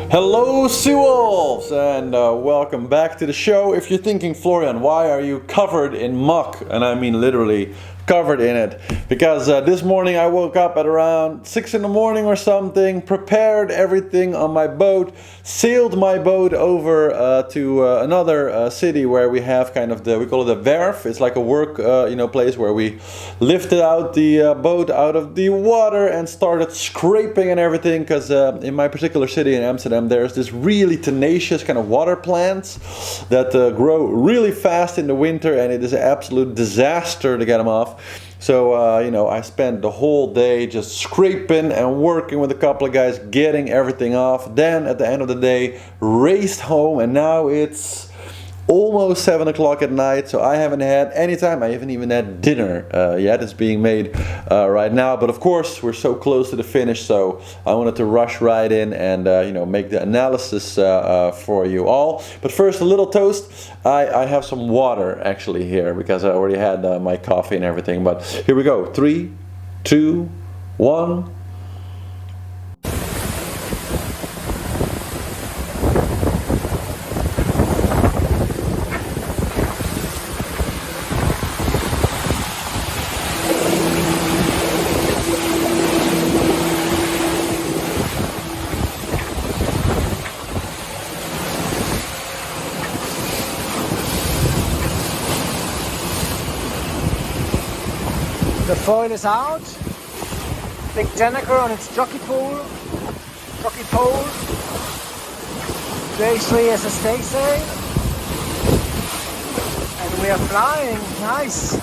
Hello, Seawolves, and welcome back to the show. If you're thinking, Florian, why are you covered in muck? And I mean literally covered in it. Because this morning I woke up at around 6 in the morning or something, prepared everything on my boat, sailed my boat over to another city where we have kind of we call it a werf. It's like a work place where we lifted out the boat out of the water and started scraping and everything, because in my particular city in Amsterdam there's this really tenacious kind of water plants that grow really fast in the winter, and it is an absolute disaster to get them off. So I spent the whole day just scraping and working with a couple of guys, getting everything off. Then at the end of the day raced home, and now it's almost 7 o'clock at night, so I haven't had any time. I haven't even had dinner yet. It's being made right now, but of course we're so close to the finish, so I wanted to rush right in and make the analysis for you all. But first, a little toast. I have some water actually here because I already had my coffee and everything, but here we go. 3, 2, 1. The foil is out, big tentacle on its jockey pole, J3 as a staysail, and we are flying, nice. A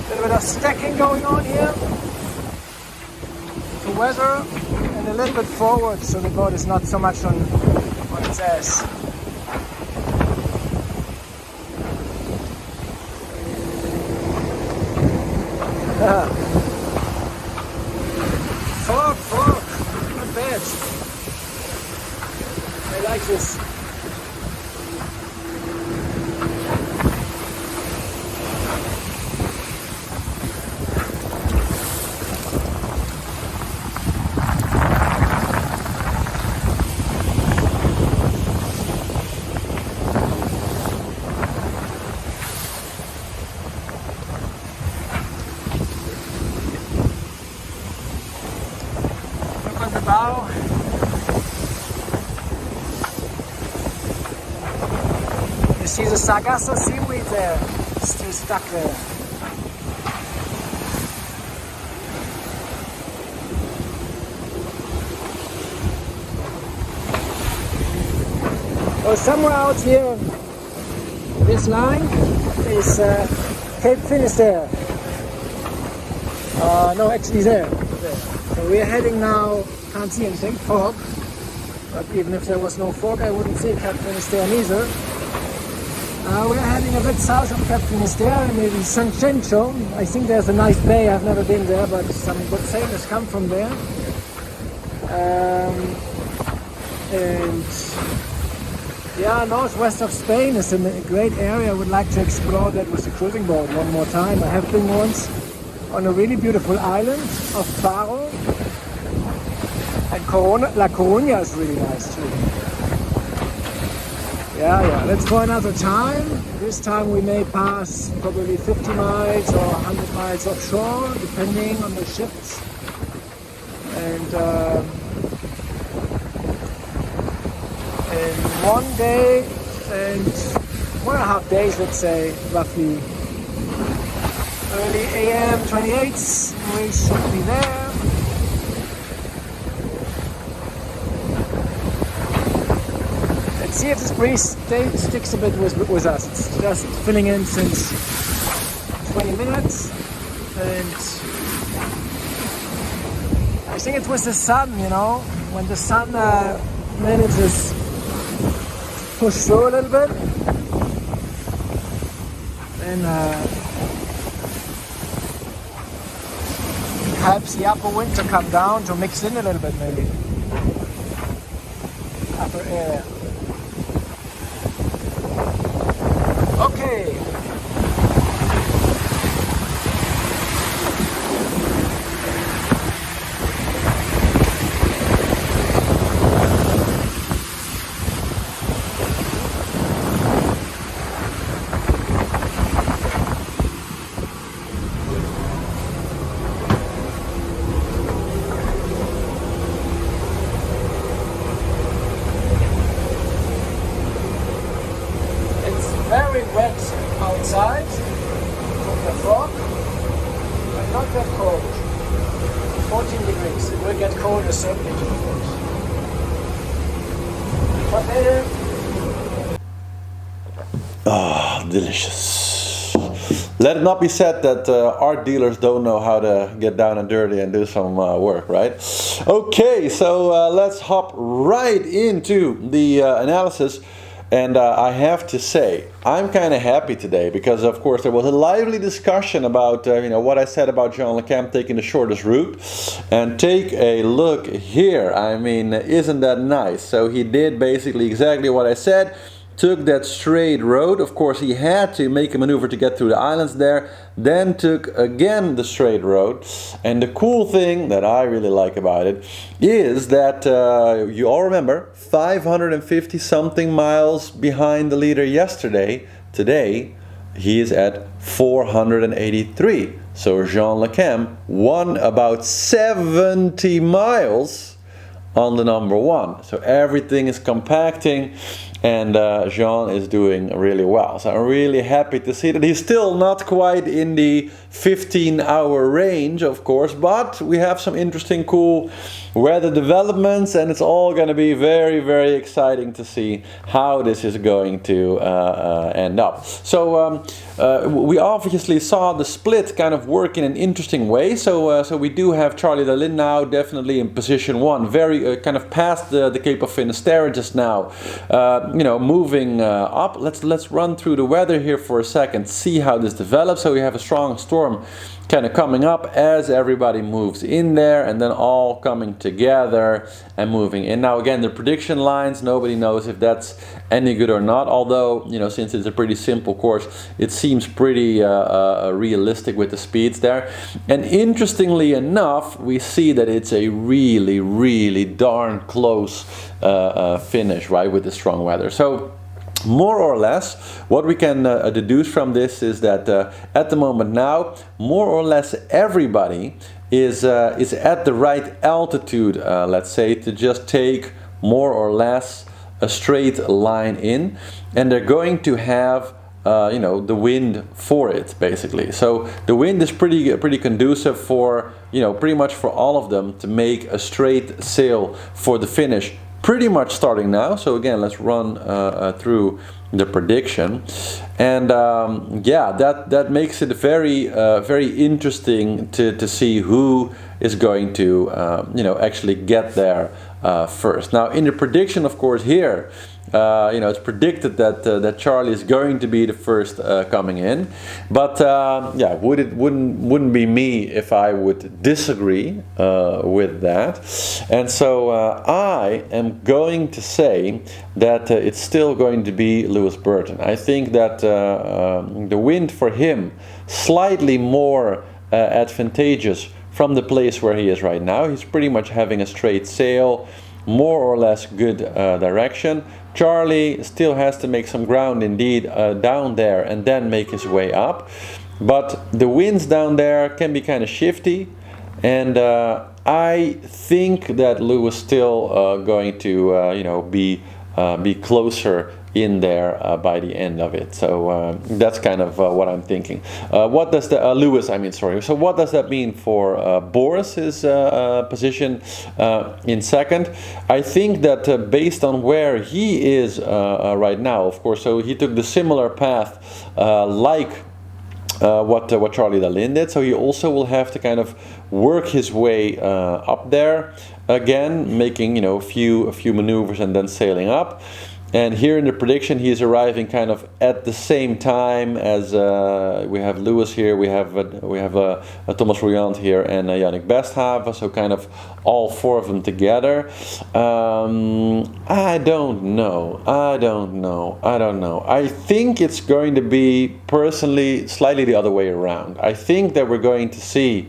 little bit of stacking going on here, to weather and a little bit forward so the boat is not so much on its ass. Fog, not bad. I like this. On the bow. You see the Sargasso seaweed there, still stuck there. Oh, somewhere out here, this line is Cape Finisterre. No, actually there. So we're heading now, can't see anything, fog, but even if there was no fog I wouldn't see Cape Finisterre either. We're heading a bit south of Cape Finisterre, maybe San Cencio. I think there's a nice bay, I've never been there, but some good sailors come from there. And yeah, northwest of Spain is a great area. I would like to explore that with a cruising boat one more time. I have been once on a really beautiful island of Faro, and La Coruña is really nice too. Yeah, that's for another time. This time we may pass probably 50 miles or 100 miles offshore, depending on the ships. And in one day and 1.5 days, let's say, roughly, early AM 28th, we should be there. Let's see if this breeze sticks a bit with us. It's just filling in since 20 minutes, and I think it's with the sun, when the sun manages to push through a little bit, then helps the upper wind to come down, to mix in a little bit maybe. Upper air. Okay. soaked into the fish. But later, delicious. Let it not be said that art dealers don't know how to get down and dirty and do some work, right? Okay, so let's hop right into the analysis. And I have to say, I'm kind of happy today because, of course, there was a lively discussion about what I said about Jean Le Cam taking the shortest route. And take a look here. I mean, isn't that nice? So he did basically exactly what I said. Took that straight road. Of course, he had to make a maneuver to get through the islands there. Then took again the straight road. And the cool thing that I really like about it is that you all remember 550 something miles behind the leader yesterday. Today he is at 483. So Jean Le Cam won about 70 miles on the number one. So everything is compacting. And Jean is doing really well. So I'm really happy to see that he's still not quite in the 15-hour range, of course, but we have some interesting, cool weather developments, and it's all going to be very, very exciting to see how this is going to end up. So we obviously saw the split kind of work in an interesting way. So we do have Charlie Dalin now definitely in position one, very kind of past the Cape of Finisterre just now. Moving up. Let's run through the weather here for a second, see how this develops. So we have a strong storm kind of coming up as everybody moves in there, and then all coming together and moving in. Now again, the prediction lines, nobody knows if that's any good or not, although since it's a pretty simple course, it seems pretty realistic with the speeds there. And interestingly enough, we see that it's a really, really darn close finish, right, with the strong weather. So more or less, what we can deduce from this is that at the moment now, more or less everybody is at the right altitude, let's say, to just take more or less a straight line in, and they're going to have the wind for it, basically. So the wind is pretty conducive for pretty much for all of them to make a straight sail for the finish. Pretty much starting now. So again, let's run through the prediction, and that makes it very interesting to see who is going to actually get there first. Now in the prediction, of course, here it's predicted that Charlie is going to be the first coming in, but wouldn't be me if I would disagree with that, and so I am going to say that it's still going to be Lewis Burton. I think that the wind for him slightly more advantageous from the place where he is right now. He's pretty much having a straight sail, more or less good direction. Charlie still has to make some ground indeed down there and then make his way up. But the winds down there can be kind of shifty, and I think that Lewis still going to be closer in there by the end of it. So that's kind of what I'm thinking. What does the Lewis? I mean, sorry. So what does that mean for Boris's position in second? I think that based on where he is right now, of course. So he took the similar path like what Charlie Dalin did. So he also will have to kind of work his way up there again, making a few maneuvers and then sailing up. And here in the prediction, he is arriving kind of at the same time as we have Lewis here, we have Thomas Rouillant here, and Yannick Besthaven. So kind of all four of them together. I don't know. I think it's going to be personally slightly the other way around. I think that we're going to see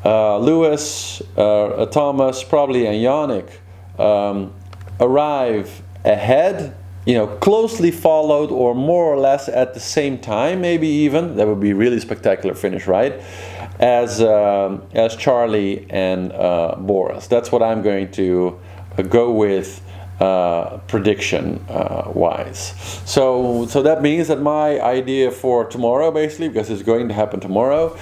Lewis, Thomas, probably, and Yannick arrive ahead, closely followed, or more or less at the same time, maybe even. That would be a really spectacular finish, right? As Charlie and Boris. That's what I'm going to go with prediction wise. So that means that my idea for tomorrow, basically, because it's going to happen tomorrow,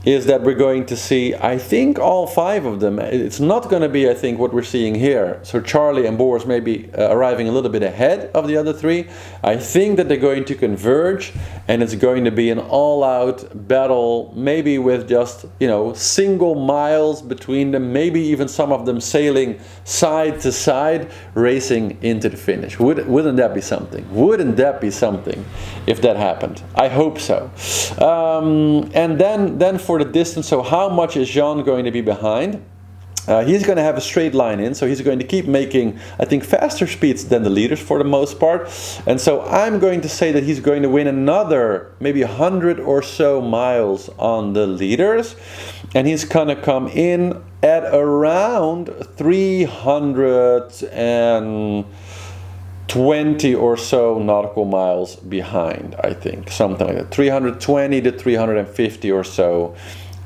is that we're going to see, I think, all 5 of them. It's not going to be, I think, what we're seeing here. So Charlie and Boris may be arriving a little bit ahead of the other 3. I think that they're going to converge, and it's going to be an all-out battle, maybe with just, single miles between them, maybe even some of them sailing side to side, racing into the finish. Wouldn't that be something? Wouldn't that be something if that happened? I hope so. And then for the distance, so how much is Jean going to be behind? He's going to have a straight line in, so he's going to keep making, I think, faster speeds than the leaders for the most part. And so I'm going to say that he's going to win another maybe 100 or so miles on the leaders. And he's going to come in at around 320 or so nautical miles behind, I think. Something like that. 320 to 350 or so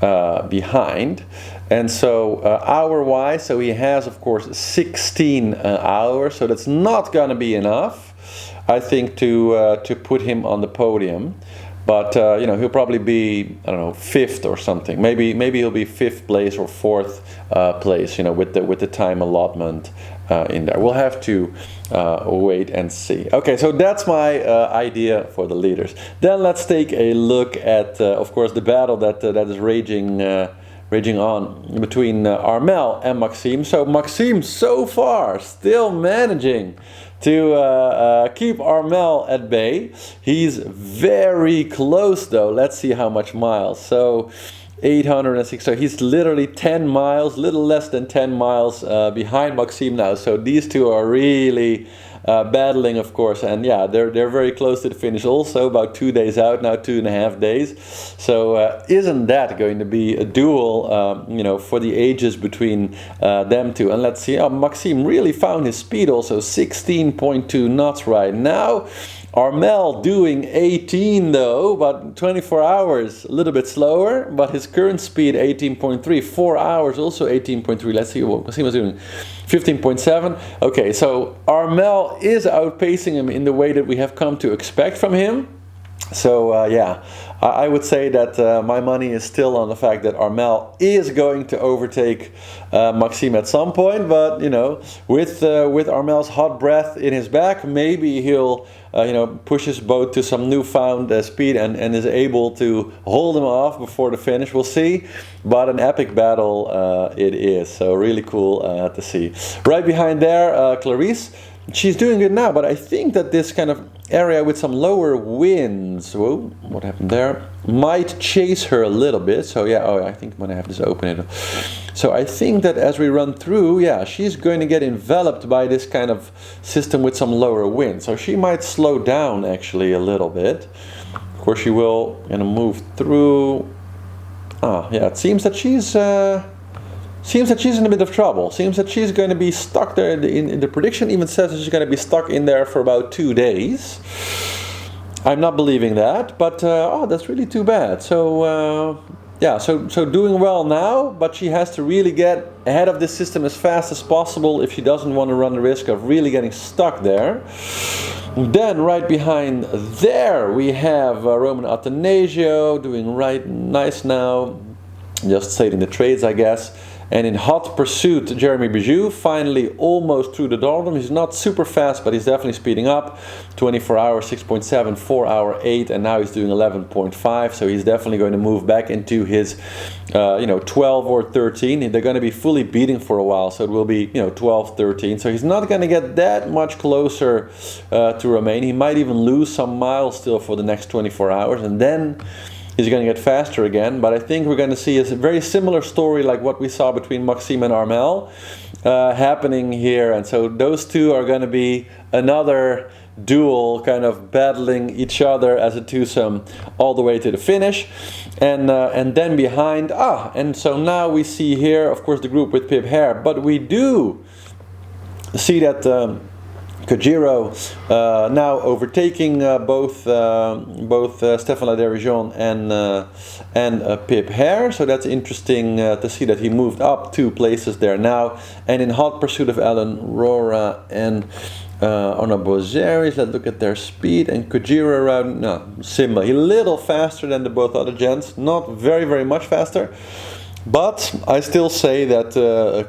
behind. And so hour-wise, so he has, of course, 16 hours. So that's not going to be enough, I think, to put him on the podium. But he'll probably be, I don't know, 5th or something. Maybe he'll be 5th place or 4th place. With the time allotment in there. We'll have to wait and see. Okay, so that's my idea for the leaders. Then let's take a look at, of course, the battle that is raging on between Armel and Maxime. So Maxime, so far, still managing to keep Armel at bay. He's very close, though. Let's see how much miles. So 806. So he's literally 10 miles, little less than 10 miles behind Maxime now. So these two are really battling, of course, and yeah, they're very close to the finish. Also, about 2 days out now, 2.5 days. So isn't that going to be a duel, for the ages between them two? And let's see, Maxime really found his speed also, 16.2 knots right now. Armel doing 18 though, about 24 hours, a little bit slower, but his current speed 18.3, 4 hours also 18.3. Let's see what Maxime was doing, 15.7. Okay, so Armel is outpacing him in the way that we have come to expect from him. So I would say that my money is still on the fact that Armel is going to overtake Maxime at some point. But with Armel's hot breath in his back, maybe he'll push his boat to some newfound speed and is able to hold him off before the finish. We'll see. But an epic battle it is. So really cool to see. Right behind there, Clarice. She's doing good now, but I think that this kind of area with some lower winds, whoa, what happened there, might chase her a little bit. So yeah, I think I'm going to have this open. So I think that as we run through, she's going to get enveloped by this kind of system with some lower wind. So she might slow down actually a little bit. Of course, she will move through. It seems that she's in a bit of trouble. Seems that she's going to be stuck there. In the prediction even says that she's going to be stuck in there for about 2 days. I'm not believing that, but that's really too bad. So so doing well now, but she has to really get ahead of this system as fast as possible if she doesn't want to run the risk of really getting stuck there. Then right behind there we have Roman Athanasio doing right nice now, just sailing the trades, I guess. And in hot pursuit, Jeremy Bijou, finally almost through the doldrum. He's not super fast, but he's definitely speeding up. 24 hours, 6.7, 4 hour 8, and now he's doing 11.5. So he's definitely going to move back into his, 12 or 13. They're going to be fully beating for a while, so it will be, 12, 13. So he's not going to get that much closer to Romain. He might even lose some miles still for the next 24 hours, and then he's going to get faster again. But I think we're going to see a very similar story like what we saw between Maxime and Armel happening here. And so those two are going to be another duel, kind of battling each other as a twosome all the way to the finish. And then behind, and so now we see here, of course, the group with Pip Hare. But we do see that Kojiro now overtaking both Stefan Laderijon and Pip Hare, so that's interesting to see that he moved up 2 places there now. And in hot pursuit of Alan Rora and Ona Bozeris, let's look at their speed. And Kojiro around, no, similar, a little faster than the both other gents, not very much faster, but I still say that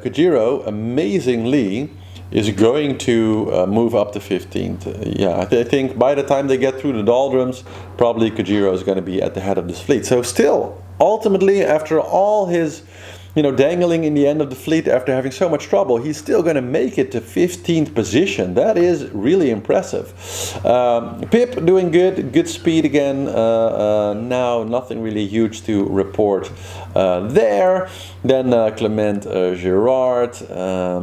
Kojiro amazingly is going to move up to 15th. Yeah, I think by the time they get through the doldrums, probably Kojiro is going to be at the head of this fleet. So still, ultimately, after all his, dangling in the end of the fleet after having so much trouble, he's still going to make it to 15th position. That is really impressive. Pip doing good speed again. Now nothing really huge to report there. Then Clement Girard,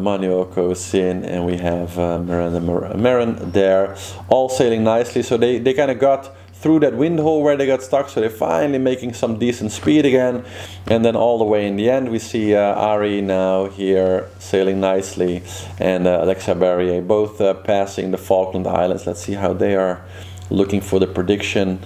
Manuel Cosin, and we have Marin there, all sailing nicely. So they kind of got through that wind hole where they got stuck, so they're finally making some decent speed again. And then all the way in the end we see Ari now here sailing nicely, and Alexa Barrier both passing the Falkland Islands. Let's see how they are looking for the prediction.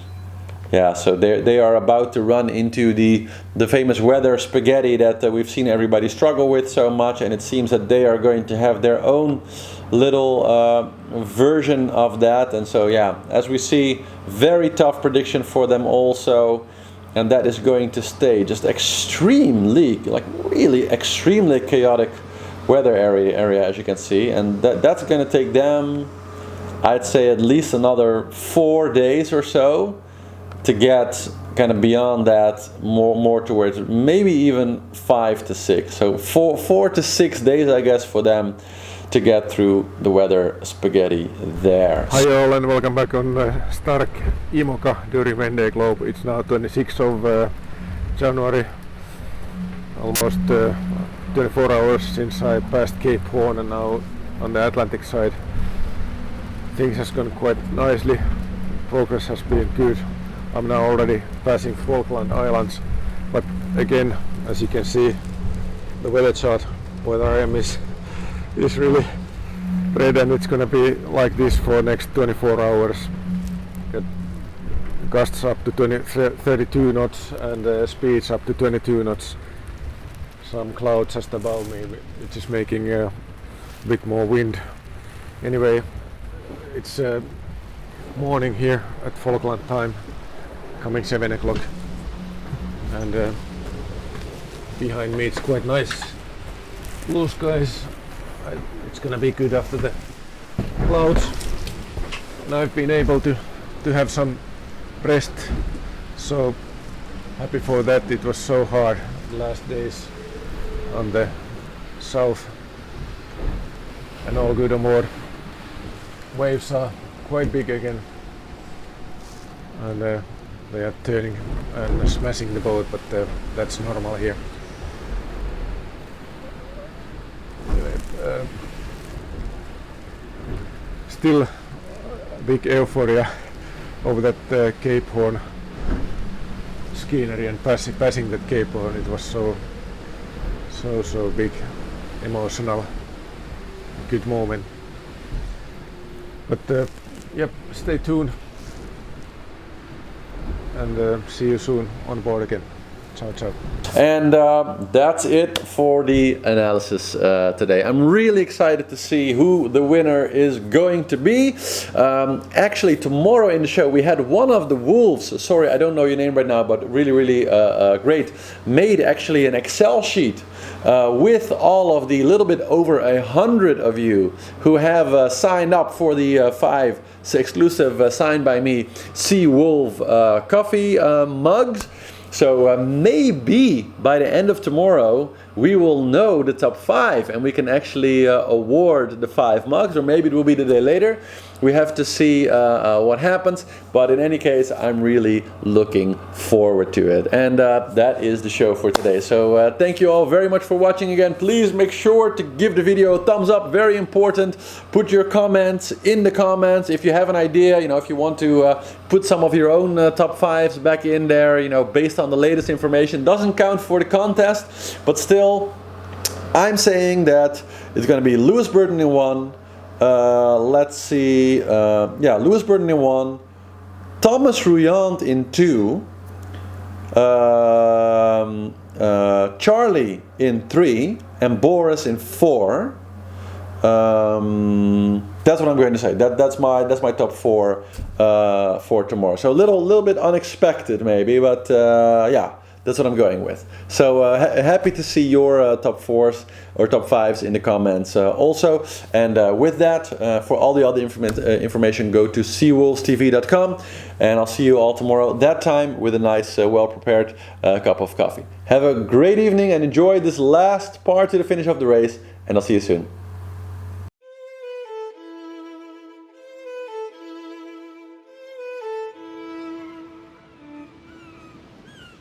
Yeah, so they are about to run into the famous weather spaghetti that we've seen everybody struggle with so much, and it seems that they are going to have their own little version of that. And so yeah, as we see, very tough prediction for them also, and that is going to stay just extremely, like really extremely chaotic weather area as you can see, and that's going to take them, I'd say, at least another 4 days or so to get kind of beyond that, more towards maybe even 5 to 6. So 4 to 6 days, I guess, for them to get through the weather spaghetti there. Hi all, and welcome back on Stark Imoca during Vendee Globe. It's now 26th of January, almost 24 hours since I passed Cape Horn, and now on the Atlantic side things has gone quite nicely. Progress has been good. I'm now already passing Falkland Islands, but again, as you can see, the weather chart where I am is really red, and it's gonna be like this for next 24 hours. Got gusts up to 32 knots and speeds up to 22 knots. Some clouds just above me, which is making a bit more wind. Anyway, it's morning here at Falkland time, coming 7 o'clock, and behind me it's quite nice blue skies. It's gonna be good after the clouds, and I've been able to have some rest, so happy for that. It was so hard the last days on the south, and all good on board. Waves are quite big again, and they are turning and smashing the boat, but that's normal here. Still big euphoria over that Cape Horn scenery and passing that Cape Horn. It was so big, emotional, good moment. But yep, stay tuned, and see you soon on board again. Ciao, ciao. And that's it for the analysis today. I'm really excited to see who the winner is going to be. Actually, tomorrow in the show we had one of the wolves, sorry I don't know your name right now, but really great, made actually an Excel sheet with all of the little bit over 100 of you who have signed up for the 5 exclusive signed by me Sea Wolf coffee mugs. So maybe by the end of tomorrow we will know the top 5 and we can actually award the 5 mugs, or maybe it will be the day later. We have to see what happens, but in any case I'm really looking forward to it. And that is the show for today. So thank you all very much for watching again. Please make sure to give the video a thumbs up, very important. Put your comments in the comments if you have an idea, if you want to put some of your own top 5s back in there, based on the latest information. Doesn't count for the contest, but still I'm saying that it's going to be Lewis Burton in 1, Let's see. Lewis Burton in 1, Thomas Ruyant in 2, Charlie in 3, and Boris in 4. That's what I'm going to say. That's my top 4 for tomorrow. So a little bit unexpected maybe, but that's what I'm going with. So happy to see your top 4s or top 5s in the comments also. And with that, for all the other information, go to seawolvestv.com, and I'll see you all tomorrow, that time with a nice, well-prepared cup of coffee. Have a great evening and enjoy this last part to the finish of the race, and I'll see you soon.